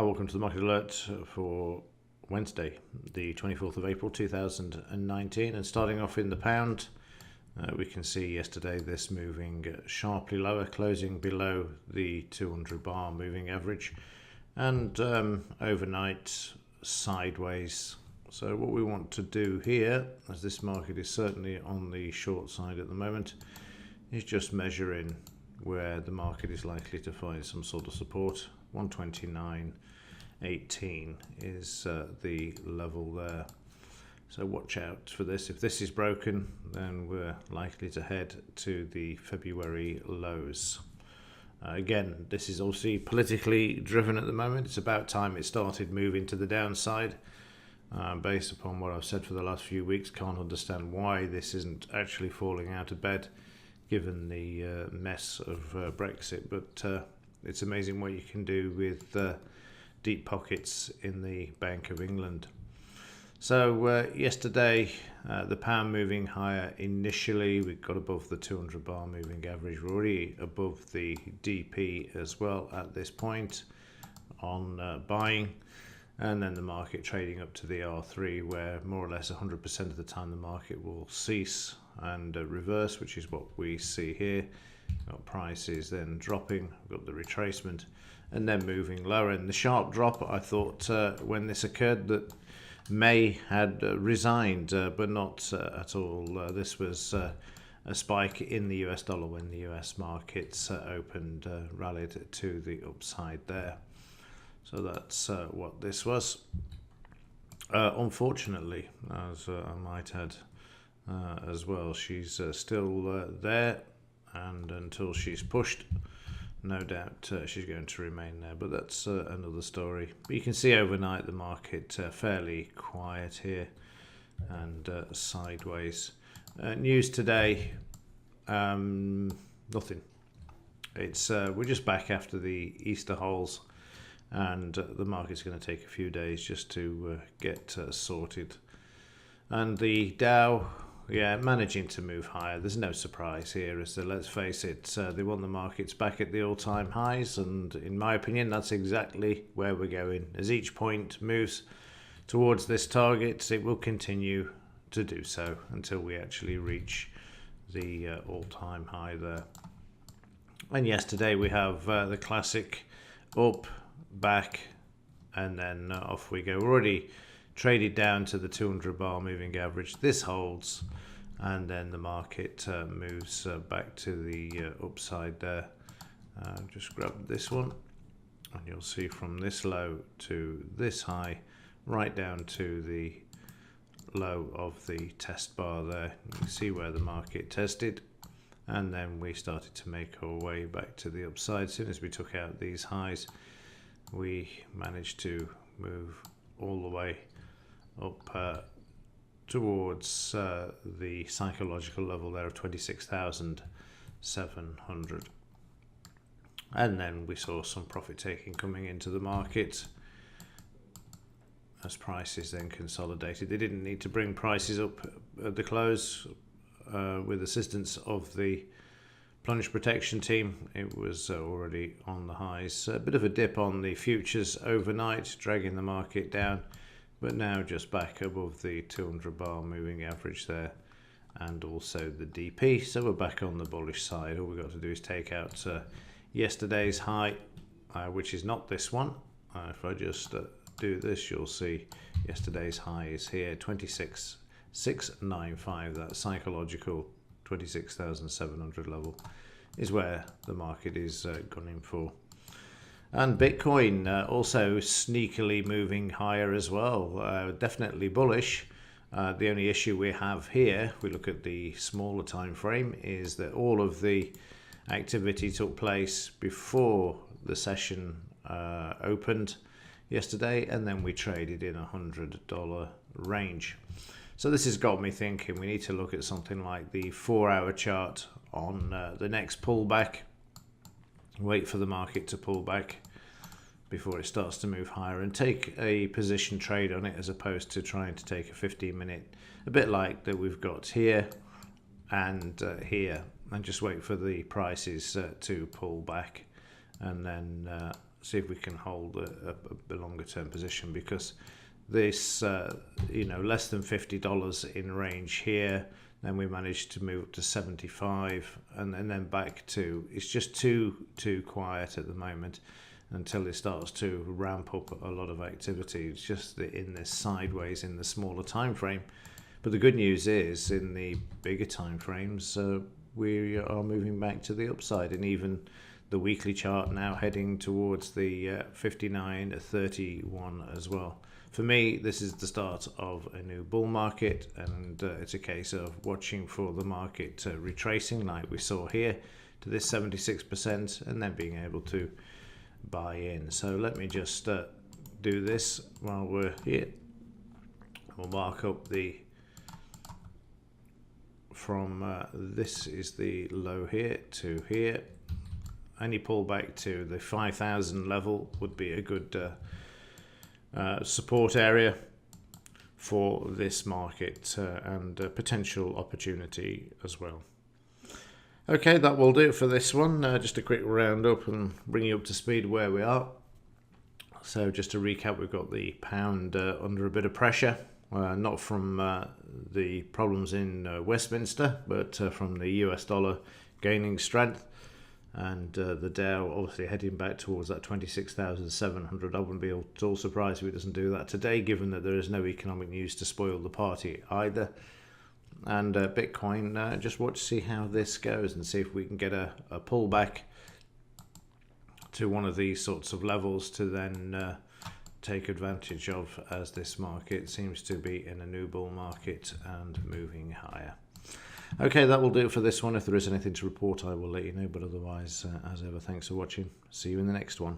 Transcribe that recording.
Welcome to the Market Alert for Wednesday, the 24th of April 2019. And starting off in the pound, we can see yesterday this moving sharply lower, closing below the 200 bar moving average, and overnight sideways. So what we want to do here, as this market is certainly on the short side at the moment, is just measure in where the market is likely to find some sort of support. 129.18 is the level there. So watch out for this. If this is broken, then we're likely to head to the February lows. Again, this is obviously politically driven at the moment. It's about time it started moving to the downside. Based upon what I've said for the last few weeks, can't understand why this isn't actually falling out of bed, given the mess of Brexit. But it's amazing what you can do with deep pockets in the Bank of England. So yesterday, the pound moving higher initially. We got above the 200 bar moving average. We're already above the DP as well at this point on buying. And then the market trading up to the R3, where more or less 100% of the time the market will cease and reverse, which is what we see here. Got prices then dropping, got the retracement, and then moving lower. And the sharp drop, I thought when this occurred that May had resigned, but not at all. This was a spike in the US dollar when the US markets opened, rallied to the upside there. So that's what this was. Unfortunately, as I might add as well, she's still there, and until she's pushed, no doubt she's going to remain there. But that's another story. But you can see overnight the market fairly quiet here and sideways. News today, nothing. It's we're just back after the Easter holes. And the market's going to take a few days just to get sorted. And the Dow, managing to move higher. There's no surprise here, as let's face it, they want the markets back at the all-time highs, and in my opinion, that's exactly where we're going. As each point moves towards this target, it will continue to do so until we actually reach the all-time high there. And yesterday we have the classic up, back, and then off we go. We're already traded down to the 200 bar moving average. This holds, and then the market moves back to the upside there. Just grab this one, and you'll see from this low to this high, right down to the low of the test bar there. You can see where the market tested, and then we started to make our way back to the upside. As soon as we took out these highs, we managed to move all the way up towards the psychological level there of 26,700. And then we saw some profit taking coming into the market as prices then consolidated. They didn't need to bring prices up at the close with assistance of the plunge protection team. It was already on the highs. A bit of a dip on the futures overnight, dragging the market down, but now just back above the 200 bar moving average there, and also the DP. So we're back on the bullish side. All we've got to do is take out yesterday's high, which is not this one. If I just do this, you'll see yesterday's high is here, 26,695. That psychological 26,700 level is where the market is gunning for. And Bitcoin also sneakily moving higher as well, definitely bullish. The only issue we have here, if we look at the smaller time frame, is that all of the activity took place before the session opened yesterday, and then we traded in $100 range. So this has got me thinking we need to look at something like the 4-hour chart on the next pullback. Wait for the market to pull back before it starts to move higher and take a position trade on it, as opposed to trying to take a 15-minute, a bit like that we've got here and here, and just wait for the prices to pull back and then see if we can hold a longer term position, because this less than $50 in range here, then we managed to move up to 75, and then back to, it's just too quiet at the moment until it starts to ramp up a lot of activity. It's just in this sideways in the smaller time frame. But the good news is, in the bigger time frames, we are moving back to the upside, and even the weekly chart now heading towards the 59.31 as well. For me, this is the start of a new bull market, and it's a case of watching for the market retracing like we saw here to this 76%, and then being able to buy in. So let me just do this while we're here. We'll mark up from this is the low here to here. Any pullback to the 5,000 level would be a good support area for this market, and potential opportunity as well. Okay, that will do it for this one. Just a quick roundup and bring you up to speed where we are. So just to recap, we've got the pound under a bit of pressure, not from the problems in Westminster, but from the US dollar gaining strength. And the Dow obviously heading back towards that 26,700. I wouldn't be at all surprised if it doesn't do that today, given that there is no economic news to spoil the party either. And Bitcoin, just watch to see how this goes and see if we can get a pullback to one of these sorts of levels to then take advantage of, as this market seems to be in a new bull market and moving higher. Okay, that will do it for this one. If there is anything to report, I will let you know. But otherwise, as ever, thanks for watching. See you in the next one.